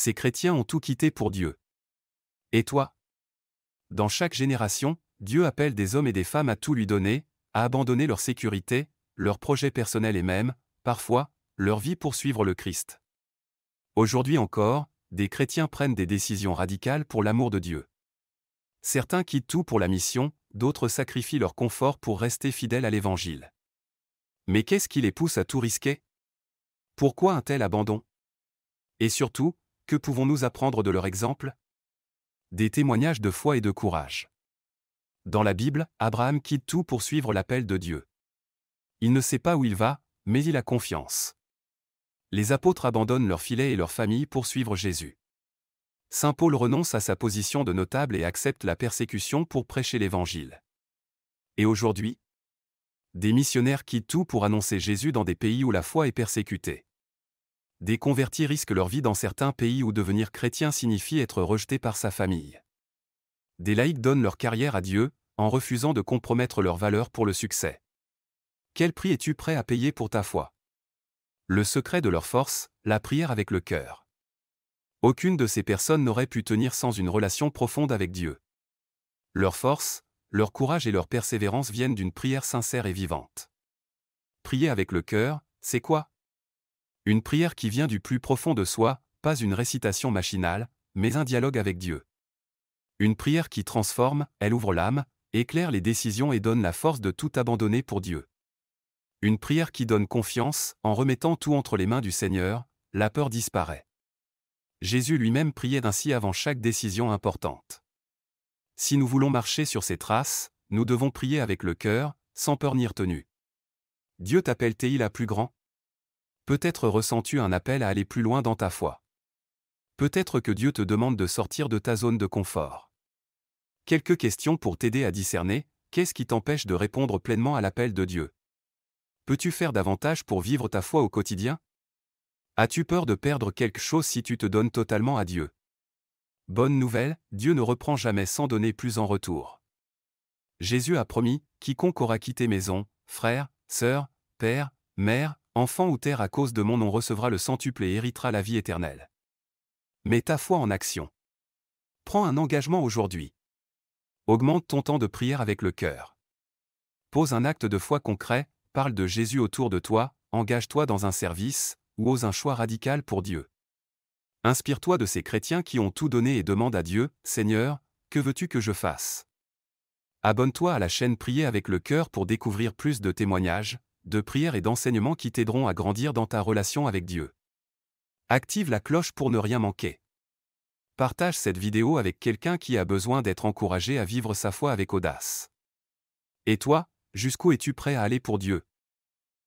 Ces chrétiens ont tout quitté pour Dieu. Et toi? Dans chaque génération, Dieu appelle des hommes et des femmes à tout lui donner, à abandonner leur sécurité, leurs projets personnels et même, parfois, leur vie pour suivre le Christ. Aujourd'hui encore, des chrétiens prennent des décisions radicales pour l'amour de Dieu. Certains quittent tout pour la mission, d'autres sacrifient leur confort pour rester fidèles à l'Évangile. Mais qu'est-ce qui les pousse à tout risquer? Pourquoi un tel abandon? Et surtout, que pouvons-nous apprendre de leur exemple? Des témoignages de foi et de courage. Dans la Bible, Abraham quitte tout pour suivre l'appel de Dieu. Il ne sait pas où il va, mais il a confiance. Les apôtres abandonnent leur filet et leur famille pour suivre Jésus. Saint Paul renonce à sa position de notable et accepte la persécution pour prêcher l'Évangile. Et aujourd'hui? Des missionnaires quittent tout pour annoncer Jésus dans des pays où la foi est persécutée. Des convertis risquent leur vie dans certains pays où devenir chrétien signifie être rejeté par sa famille. Des laïcs donnent leur carrière à Dieu, en refusant de compromettre leurs valeurs pour le succès. Quel prix es-tu prêt à payer pour ta foi? Le secret de leur force, la prière avec le cœur. Aucune de ces personnes n'aurait pu tenir sans une relation profonde avec Dieu. Leur force, leur courage et leur persévérance viennent d'une prière sincère et vivante. Prier avec le cœur, c'est quoi? Une prière qui vient du plus profond de soi, pas une récitation machinale, mais un dialogue avec Dieu. Une prière qui transforme, elle ouvre l'âme, éclaire les décisions et donne la force de tout abandonner pour Dieu. Une prière qui donne confiance, en remettant tout entre les mains du Seigneur, la peur disparaît. Jésus lui-même priait ainsi avant chaque décision importante. Si nous voulons marcher sur ses traces, nous devons prier avec le cœur, sans peur ni retenue. Dieu t'appelle-t-il à plus grand? Peut-être ressens-tu un appel à aller plus loin dans ta foi. Peut-être que Dieu te demande de sortir de ta zone de confort. Quelques questions pour t'aider à discerner, qu'est-ce qui t'empêche de répondre pleinement à l'appel de Dieu? Peux-tu faire davantage pour vivre ta foi au quotidien? As-tu peur de perdre quelque chose si tu te donnes totalement à Dieu? Bonne nouvelle, Dieu ne reprend jamais sans donner plus en retour. Jésus a promis, quiconque aura quitté maison, frère, sœur, père, mère, enfant ou terre à cause de mon nom recevra le centuple et héritera la vie éternelle. Mets ta foi en action. Prends un engagement aujourd'hui. Augmente ton temps de prière avec le cœur. Pose un acte de foi concret, parle de Jésus autour de toi, engage-toi dans un service, ou ose un choix radical pour Dieu. Inspire-toi de ces chrétiens qui ont tout donné et demande à Dieu, « Seigneur, que veux-tu que je fasse ?» Abonne-toi à la chaîne Prier avec le cœur pour découvrir plus de témoignages, de prières et d'enseignements qui t'aideront à grandir dans ta relation avec Dieu. Active la cloche pour ne rien manquer. Partage cette vidéo avec quelqu'un qui a besoin d'être encouragé à vivre sa foi avec audace. Et toi, jusqu'où es-tu prêt à aller pour Dieu?